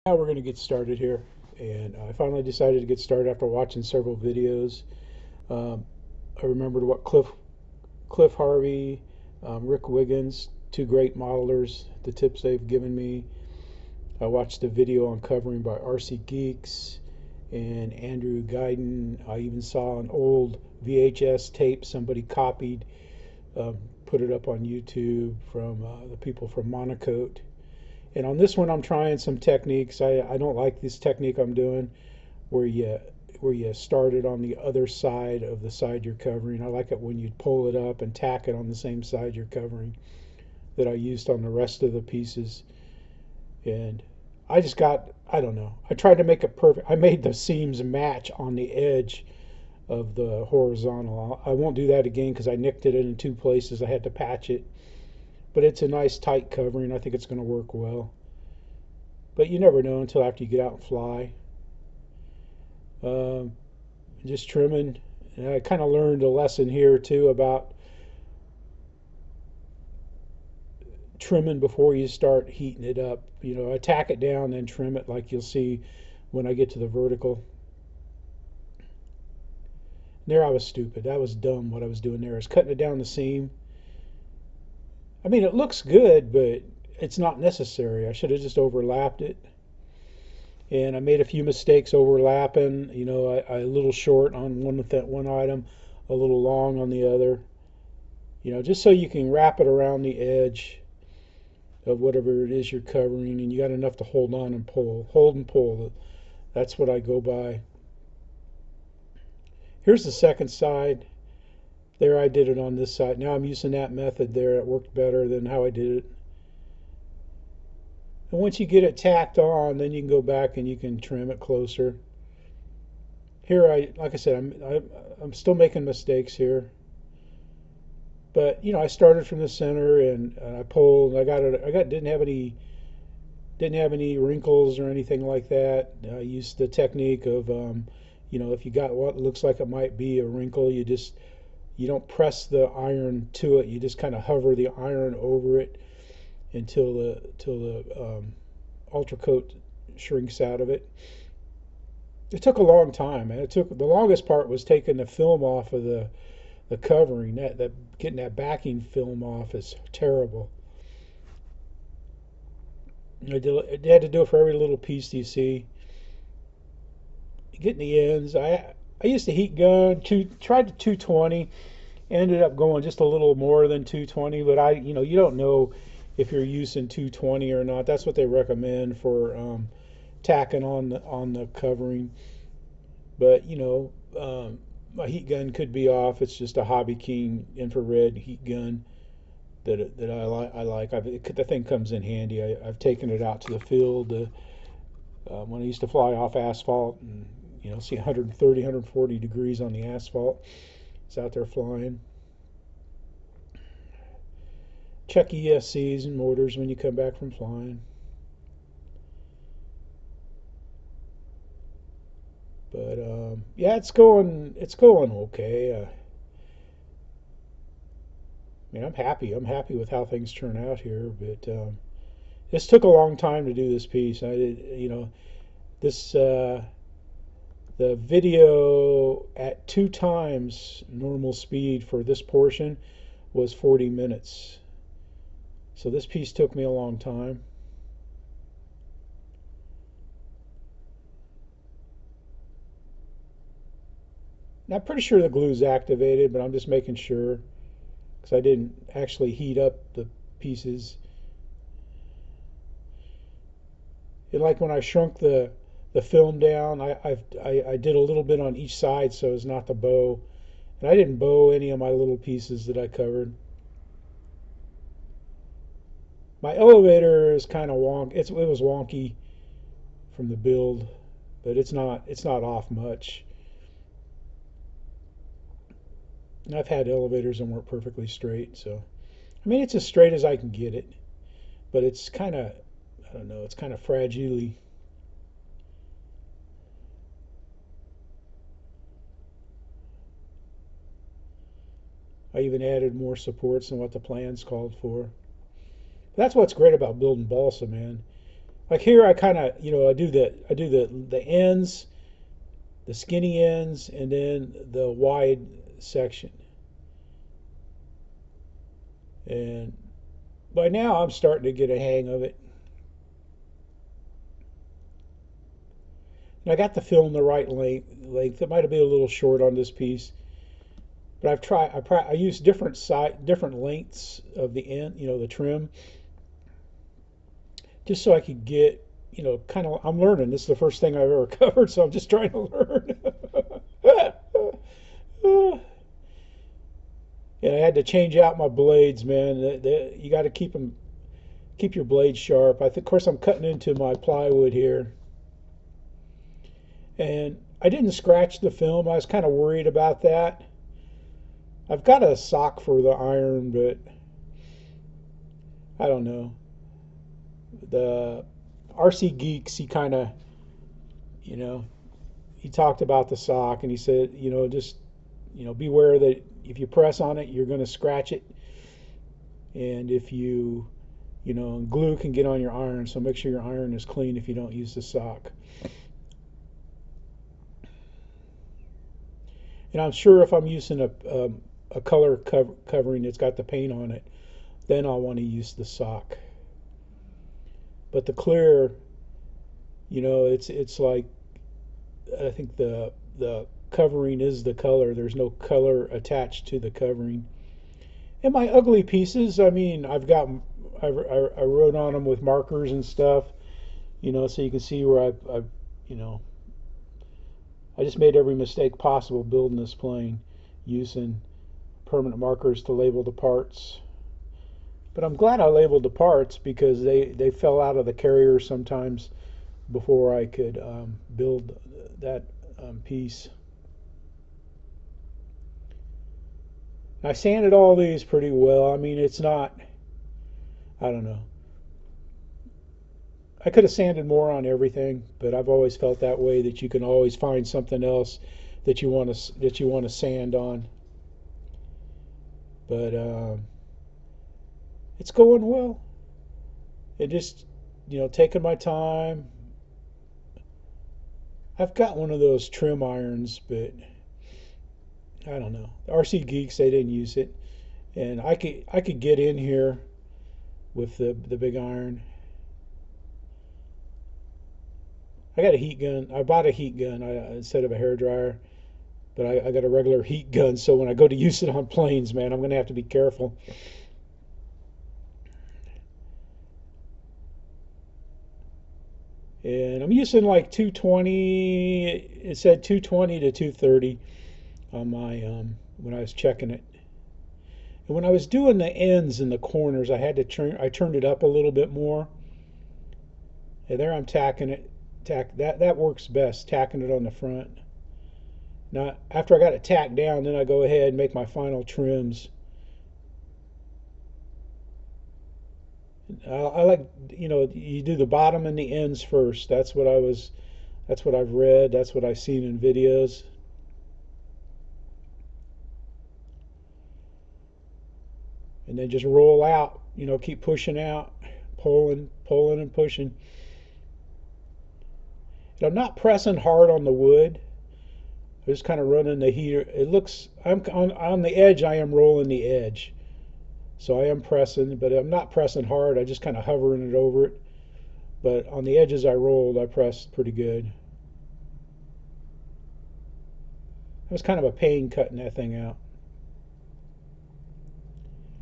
Now we're going to get started here, and I finally decided to get started after watching several videos. Um, I remembered what Cliff Harvey, Rick Wiggins, two great modelers, the tips they've given me. I watched a video on covering by RC Geeks and Andrew Guyton. I even saw an old VHS tape somebody copied, put it up on YouTube from the people from Monocote. And on this one, I'm trying some techniques. I don't like this technique I'm doing where you start it on the other side of the side you're covering. I like it when you pull it up and tack it on the same side you're covering that I used on the rest of the pieces. And I don't know. I tried to make it perfect. I made the seams match on the edge of the horizontal. I won't do that again because I nicked it in two places. I had to patch it. But it's a nice tight covering. I think it's going to work well. But you never know until after you get out and fly. Just trimming. And I kind of learned a lesson here too about trimming before you start heating it up. You know, I tack it down, then trim it like you'll see when I get to the vertical. There I was stupid. That was dumb what I was doing there. I was cutting it down the seam. I mean, it looks good, but it's not necessary. I should have just overlapped it. And I made a few mistakes overlapping. You know, I a little short on one item, a little long on the other. You know, just so you can wrap it around the edge of whatever it is you're covering, and you got enough to hold on and pull. Hold and pull. That's what I go by. Here's the second side. There I did it on this side. Now I'm using that method there. It worked better than how I did it. And once you get it tacked on, then you can go back and you can trim it closer. Here, like I said, I'm still making mistakes here. But you know, I started from the center and I pulled. Didn't have any wrinkles or anything like that. I used the technique of you know, if you got what looks like it might be a wrinkle, you don't press the iron to it. You just kind of hover the iron over it until the ultra coat shrinks out of it. It took a long time, and the longest part was taking the film off of the covering. That getting that backing film off is terrible. I had to do it for every little piece you see. Getting the ends. I used to heat gun. Tried to 220. Ended up going just a little more than 220, but you know, you don't know if you're using 220 or not. That's what they recommend for tacking on the covering. But you know, my heat gun could be off. It's just a Hobby King infrared heat gun that I like. The thing comes in handy. I've taken it out to the field when I used to fly off asphalt and you know see 130, 140 degrees on the asphalt. It's out there flying. Check ESCs and motors when you come back from flying. But yeah, it's going okay. I mean, I'm happy. I'm happy with how things turn out here. But this took a long time to do this piece. I did, you know, this. The video at 2 times normal speed for this portion was 40 minutes. So this piece took me a long time. And I'm pretty sure the glue's activated, but I'm just making sure because I didn't actually heat up the pieces. And like when I shrunk the film down, I did a little bit on each side so as not to bow. And I didn't bow any of my little pieces that I covered. My elevator is kind of wonky. It was wonky from the build, but it's not off much. And I've had elevators that weren't perfectly straight, so I mean it's as straight as I can get it, but it's kind of I don't know, it's kind of fragile. I even added more supports than what the plans called for. That's what's great about building balsa, man. Like here, I kind of, I do the ends, the skinny ends, and then the wide section. And by now, I'm starting to get a hang of it. And I got the film the right length. It might have been a little short on this piece, but I used different lengths of the end, the trim, just so I could get, kind of. I'm learning. This is the first thing I've ever covered, so I'm just trying to learn. And I had to change out my blades, man. You got to keep your blades sharp. Of course, I'm cutting into my plywood here, and I didn't scratch the film. I was kind of worried about that. I've got a sock for the iron, but I don't know. The RC Geeks, he kind of, you know, he talked about the sock, and he said, just, beware that if you press on it, you're going to scratch it. And if glue can get on your iron, so make sure your iron is clean if you don't use the sock. And I'm sure if I'm using a color covering that's got the paint on it, then I'll want to use the sock. But the clear, it's like, I think the covering is the color. There's no color attached to the covering. And my ugly pieces, I mean, I wrote on them with markers and stuff, so you can see where I just made every mistake possible building this plane using permanent markers to label the parts. But I'm glad I labeled the parts because they fell out of the carrier sometimes before I could build that piece. I sanded all these pretty well. I mean, it's not, I don't know. I could have sanded more on everything, but I've always felt that way, that you can always find something else that you want to sand on. But it's going well. It just, taking my time. I've got one of those trim irons, but I don't know. The RC Geeks, they didn't use it, and I could get in here with the big iron. I got a heat gun. I bought a heat gun instead of a hair dryer, but I got a regular heat gun. So when I go to use it on planes, man, I'm going to have to be careful. And I'm using like 220. It said 220 to 230 on my when I was checking it. And when I was doing the ends and the corners, I turned it up a little bit more. And there I'm tacking it. That works best, tacking it on the front. Now, after I got it tacked down, then I go ahead and make my final trims. I like, you do the bottom and the ends first. That's what I've read. That's what I've seen in videos. And then just roll out, keep pushing out, pulling and pushing. And I'm not pressing hard on the wood. I'm just kind of running the heater. I'm on the edge, I am rolling the edge. So I am pressing, but I'm not pressing hard. I just kind of hovering it over it. But on the edges I rolled, I pressed pretty good. It was kind of a pain cutting that thing out.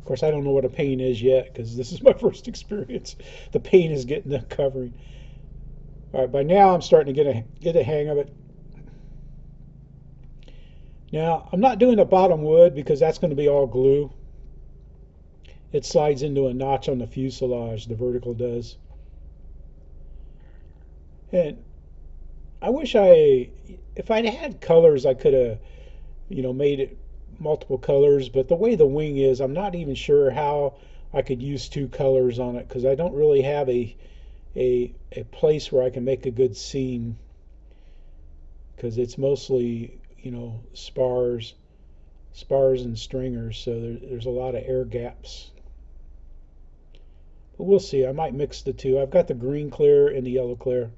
Of course, I don't know what a pain is yet because this is my first experience. The pain is getting the covering. All right, by now I'm starting to get a hang of it. Now, I'm not doing the bottom wood because that's going to be all glue. It slides into a notch on the fuselage, the vertical does. And I wish if I'd had colors, I could have, made it multiple colors. But the way the wing is, I'm not even sure how I could use two colors on it because I don't really have a place where I can make a good seam because it's mostly, spars and stringers. So there's a lot of air gaps. But we'll see. I might mix the two. I've got the green clear and the yellow clear.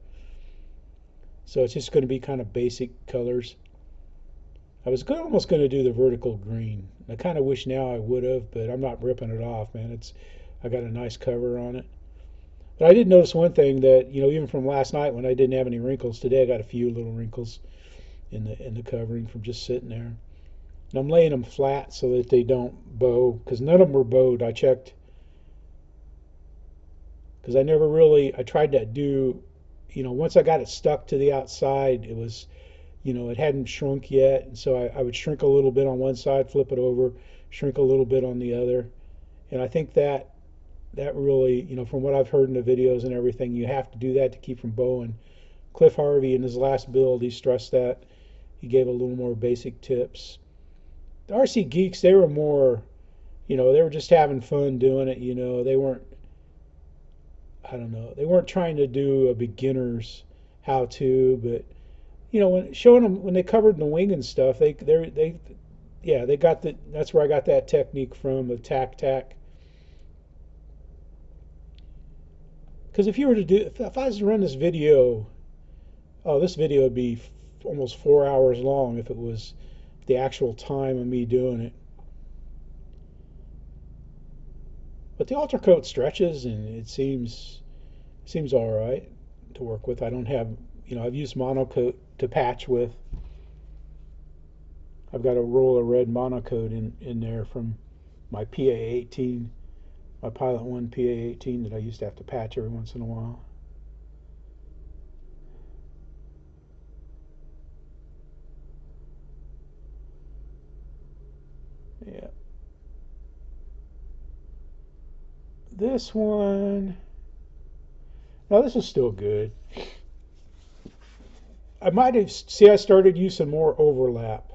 So it's just going to be kind of basic colors. I was almost going to do the vertical green. I kind of wish now I would have, but I'm not ripping it off, man. I got a nice cover on it. But I did notice one thing that, even from last night when I didn't have any wrinkles, today I got a few little wrinkles in the covering from just sitting there. And I'm laying them flat so that they don't bow, because none of them were bowed. I checked, because I tried to do, once I got it stuck to the outside, it was, it hadn't shrunk yet. And so I would shrink a little bit on one side, flip it over, shrink a little bit on the other. And I think that really, from what I've heard in the videos and everything, you have to do that to keep from bowing. Cliff Harvey, in his last build, he stressed that. He gave a little more basic tips. The RC Geeks, they were more, they were just having fun doing it. They weren't, I don't know, they weren't trying to do a beginner's how-to, but when showing them when they covered the wing and stuff, they got that's where I got that technique from, the tack. Because if I was to run this video, this video would be almost 4 hours long if it was the actual time of me doing it. But the ultra coat stretches, and it seems all right to work with. I don't have, I've used monocoat to patch with. I've got a roll of red monocoat in there from my PA-18, my Pilot 1 PA-18 that I used to have to patch every once in a while. Yeah. This one, now this is still good. I started using more overlap.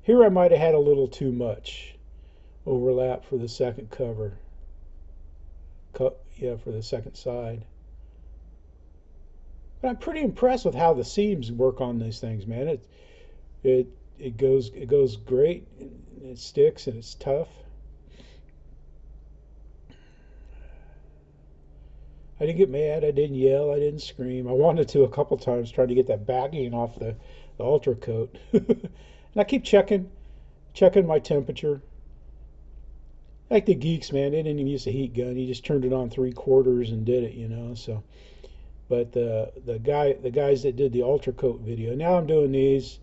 Here I might have had a little too much overlap for the second cover. Yeah, for the second side. But I'm pretty impressed with how the seams work on these things, man. It goes great. It sticks and it's tough. I didn't get mad. I didn't yell. I didn't scream. I wanted to a couple times, trying to get that backing off the ultra coat. And I keep checking my temperature. Like the Geeks, man, they didn't even use a heat gun. He just turned it on 3/4 and did it, So, but the guys that did the ultra coat video. Now I'm doing these.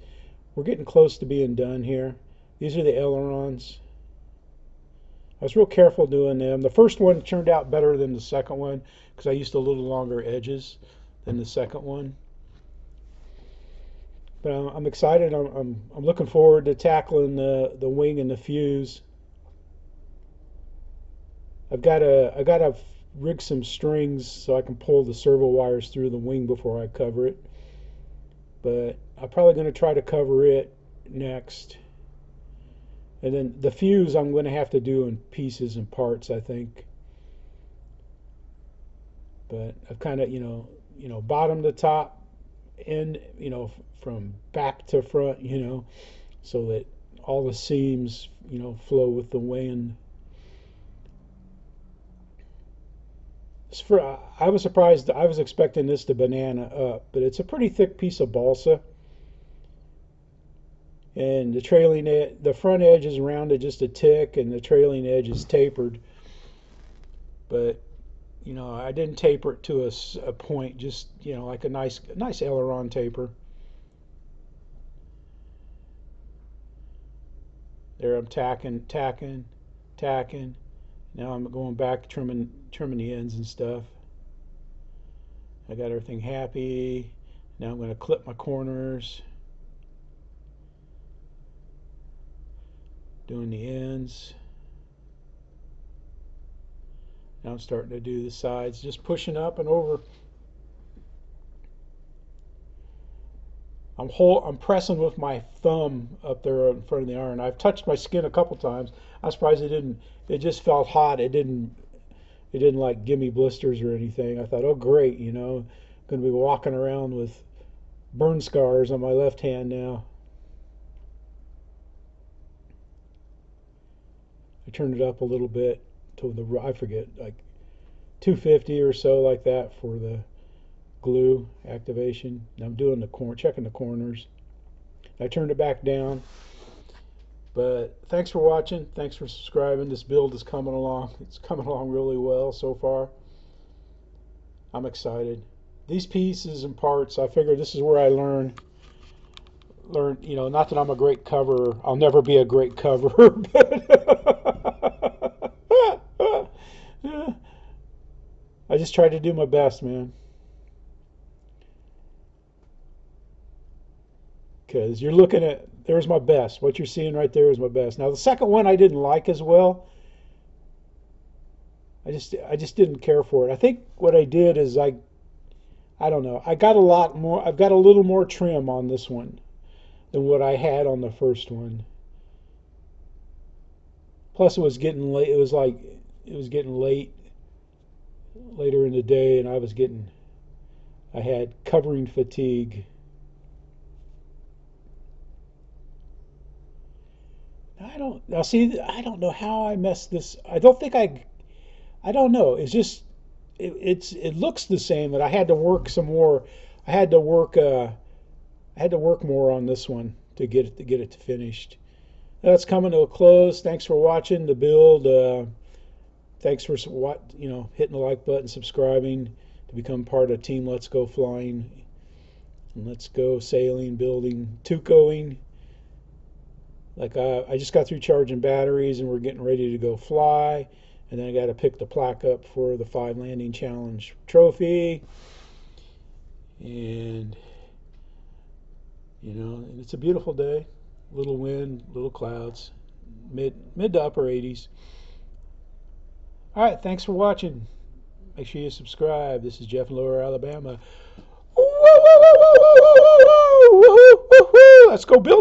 We're getting close to being done here. These are the ailerons. I was real careful doing them. The first one turned out better than the second one because I used a little longer edges than the second one. But I'm excited. I'm looking forward to tackling the wing and the fuse. I gotta rig some strings so I can pull the servo wires through the wing before I cover it. But I'm probably going to try to cover it next. And then the fuse I'm going to have to do in pieces and parts, I think. But I've kind of, bottom to top, end, from back to front, so that all the seams, flow with the wind. I was surprised. I was expecting this to banana up, but it's a pretty thick piece of balsa. And the front edge is rounded just a tick, and the trailing edge is tapered. But I didn't taper it to a point, just like a nice aileron taper. There I'm tacking. Now I'm going back trimming the ends and stuff. I got everything happy. Now I'm going to clip my corners. Doing the ends. Now I'm starting to do the sides, just pushing up and over. I'm pressing with my thumb up there in front of the iron. I've touched my skin a couple times. I'm surprised it didn't. It just felt hot. It didn't like give me blisters or anything. I thought, oh great, going to be walking around with burn scars on my left hand now. I turned it up a little bit to I forget, like 250 or so like that for the glue activation. I'm doing checking the corners. I turned it back down. But thanks for watching. Thanks for subscribing. This build is coming along. It's coming along really well so far. I'm excited. These pieces and parts, I figure this is where I learn, you know, not that I'm a great coverer. I'll never be a great coverer, but I just try to do my best, man. Because you're looking at, there's my best. What you're seeing right there is my best. Now the second one I didn't like as well. I just didn't care for it. I think what I did is I don't know. I got a lot more. I've got a little more trim on this one than what I had on the first one. Plus it was getting late. It was getting late later in the day, and I had covering fatigue. I don't know how I messed this. I don't know. It's just it looks the same, but I had to work some more. I had to work more on this one to get it finished. That's coming to a close. Thanks for watching the build. Thanks for hitting the like button, subscribing to become part of Team Let's Go Flying and Let's Go Sailing, Building, Tucoing. Like I just got through charging batteries and we're getting ready to go fly. And then I got to pick the plaque up for the 5 Landing Challenge trophy. And, it's a beautiful day. Little wind, little clouds, mid to upper 80s. All right, thanks for watching. Make sure you subscribe. This is Jeff in Lower Alabama. Let's go build.